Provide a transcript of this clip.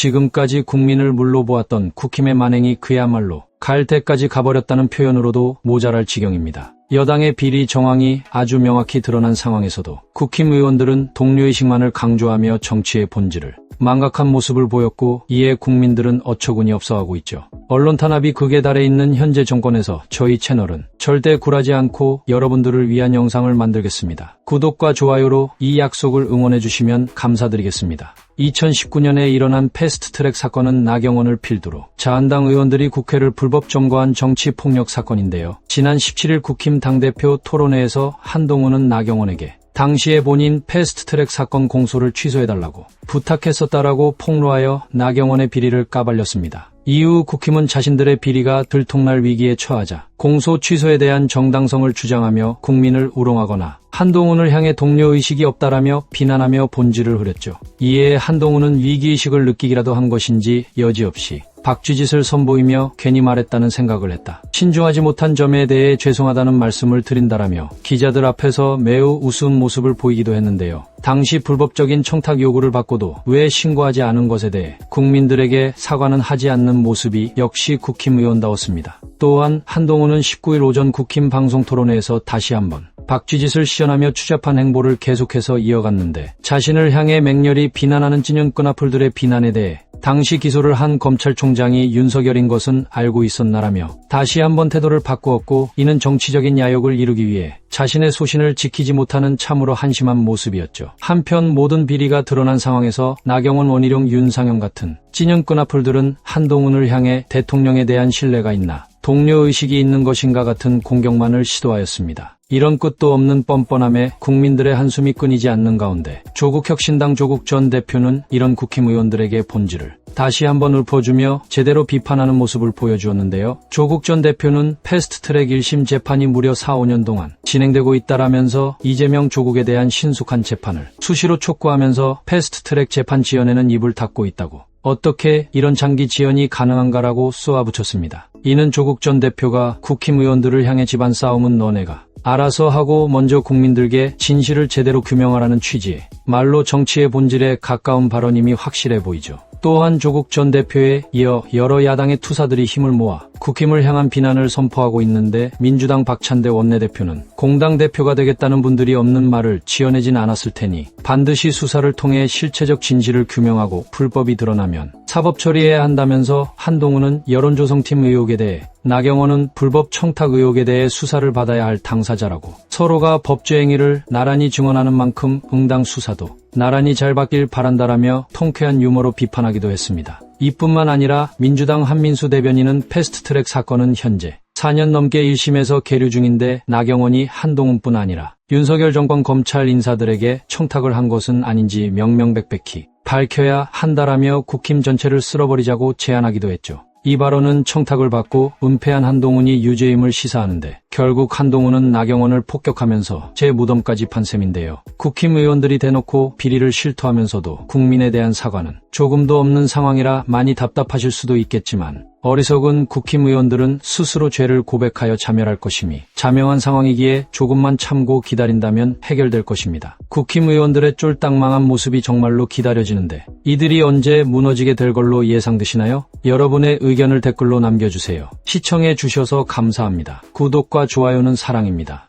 지금까지 국민을 물로 보았던 국힘의 만행이 그야말로 갈 데까지 가버렸다는 표현으로도 모자랄 지경입니다. 여당의 비리 정황이 아주 명확히 드러난 상황에서도 국힘 의원들은 동료의식만을 강조하며 정치의 본질을 망각한 모습을 보였고, 이에 국민들은 어처구니 없어하고 있죠. 언론 탄압이 극에 달해 있는 현재 정권에서 저희 채널은 절대 굴하지 않고 여러분들을 위한 영상을 만들겠습니다. 구독과 좋아요로 이 약속을 응원해 주시면 감사드리겠습니다. 2019년에 일어난 패스트트랙 사건은 나경원을 필두로 자한당 의원들이 국회를 불법 점거한 정치폭력 사건인데요. 지난 17일 국힘 당대표 토론회에서 한동훈은 나경원에게 당시에 본인 패스트트랙 사건 공소를 취소해달라고 부탁했었다라고 폭로하여 나경원의 비리를 까발렸습니다. 이후 국힘은 자신들의 비리가 들통날 위기에 처하자 공소 취소에 대한 정당성을 주장하며 국민을 우롱하거나 한동훈을 향해 동료의식이 없다라며 비난하며 본질을 흐렸죠. 이에 한동훈은 위기의식을 느끼기라도 한 것인지 여지없이 박쥐짓을 선보이며 괜히 말했다는 생각을 했다. 신중하지 못한 점에 대해 죄송하다는 말씀을 드린다라며 기자들 앞에서 매우 우스운 모습을 보이기도 했는데요. 당시 불법적인 청탁 요구를 받고도 왜 신고하지 않은 것에 대해 국민들에게 사과는 하지 않는 모습이 역시 국힘 의원다웠습니다. 또한 한동훈은 19일 오전 국힘 방송토론회에서 다시 한번 박쥐짓을 시전하며 추잡한 행보를 계속해서 이어갔는데, 자신을 향해 맹렬히 비난하는 찐형 끈앞풀들의 비난에 대해 당시 기소를 한 검찰총장이 윤석열인 것은 알고 있었나라며 다시 한번 태도를 바꾸었고, 이는 정치적인 야욕을 이루기 위해 자신의 소신을 지키지 못하는 참으로 한심한 모습이었죠. 한편 모든 비리가 드러난 상황에서 나경원, 원희룡, 윤상현 같은 찐형 끈앞풀들은 한동훈을 향해 대통령에 대한 신뢰가 있나, 동료의식이 있는 것인가 같은 공격만을 시도하였습니다. 이런 끝도 없는 뻔뻔함에 국민들의 한숨이 끊이지 않는 가운데 조국혁신당 조국 전 대표는 이런 국힘 의원들에게 본질을 다시 한번 읊어주며 제대로 비판하는 모습을 보여주었는데요. 조국 전 대표는 패스트트랙 1심 재판이 무려 4-5년 동안 진행되고 있다라면서 이재명 조국에 대한 신속한 재판을 수시로 촉구하면서 패스트트랙 재판 지연에는 입을 닫고 있다고, 어떻게 이런 장기 지연이 가능한가라고 쏘아붙였습니다. 이는 조국 전 대표가 국힘 의원들을 향해 집안 싸움은 너네가 알아서 하고 먼저 국민들께 진실을 제대로 규명하라는 취지의 말로 정치의 본질에 가까운 발언임이 확실해 보이죠. 또한 조국 전 대표에 이어 여러 야당의 투사들이 힘을 모아 국힘을 향한 비난을 선포하고 있는데, 민주당 박찬대 원내대표는 공당 대표가 되겠다는 분들이 없는 말을 지어내진 않았을 테니 반드시 수사를 통해 실체적 진실을 규명하고 불법이 드러나면 사법 처리해야 한다면서, 한동훈은 여론조성팀 의혹에 대해, 나경원은 불법 청탁 의혹에 대해 수사를 받아야 할 당사자라고 서로가 법조 행위를 나란히 증언하는 만큼 응당 수사도 나란히 잘 받길 바란다라며 통쾌한 유머로 비판하기도 했습니다. 이뿐만 아니라 민주당 한민수 대변인은 패스트트랙 사건은 현재 4년 넘게 1심에서 계류 중인데 나경원이 한동훈뿐 아니라 윤석열 정권 검찰 인사들에게 청탁을 한 것은 아닌지 명명백백히 밝혀야 한다라며 국힘 전체를 쓸어버리자고 제안하기도 했죠. 이 발언은 청탁을 받고 은폐한 한동훈이 유죄임을 시사하는데, 결국 한동훈은 나경원을 폭격하면서 제 무덤까지 판 셈인데요. 국힘 의원들이 대놓고 비리를 실토하면서도 국민에 대한 사과는 조금도 없는 상황이라 많이 답답하실 수도 있겠지만, 어리석은 국힘 의원들은 스스로 죄를 고백하여 자멸할 것이니 자명한 상황이기에 조금만 참고 기다린다면 해결될 것입니다. 국힘 의원들의 쫄딱 망한 모습이 정말로 기다려지는데, 이들이 언제 무너지게 될 걸로 예상되시나요? 여러분의 의견을 댓글로 남겨주세요. 시청해 주셔서 감사합니다. 구독과 좋아요는 사랑입니다.